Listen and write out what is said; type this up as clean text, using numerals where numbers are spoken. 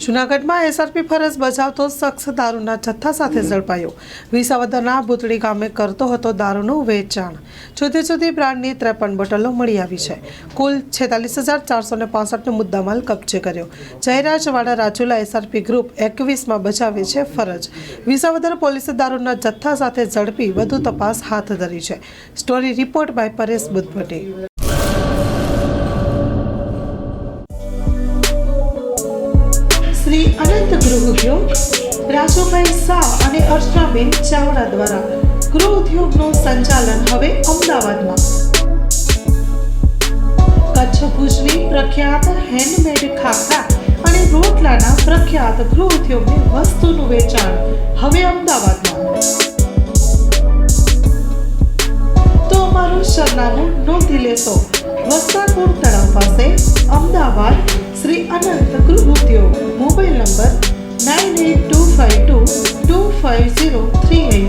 જૂનાગઢમાં એસઆરપી ફરજ બજાવતો શખ્સ દારૂના જથ્થા સાથે ઝડપાયો। વિસાવદરના ભૂતળી ગામે કરતો હતો દારૂનું વેચાણ। જુદી જુદી બ્રાન્ડની 53 બોટલો મળી આવી છે। કુલ 46,465નો મુદ્દામાલ કબજે કર્યો। જયરાજવાડા રાજુલા એસઆરપી ગ્રુપ 21માં બજાવે છે ફરજ। વિસાવદર પોલીસે દારૂના જથ્થા સાથે ઝડપી વધુ તપાસ હાથ ધરી છે। Story report by Paresh Buddhabhatti. Shri Anant Gruh Udyog Rajubhai Shah અને અર્ચનાબેન ચાવડા દ્વારા ગૃહ ઉદ્યોગનું સંચાલન હવે અમદાવાદમાં। કચ્છ ભુજની પ્રખ્યાત હેન્ડમેડ ખાખરા અને રોટલાના પ્રખ્યાત ગૃહ ઉદ્યોગની વસ્તુનું વેચાણ હવે અમદાવાદમાં। તો અમારું સરનામું નોંધી લેશો। વસ્તારપુર તળાવ પાસે અમદાવાદ, શ્રી અનંત ગૃહ ઉદ્યોગ। Mobile number 9825225038।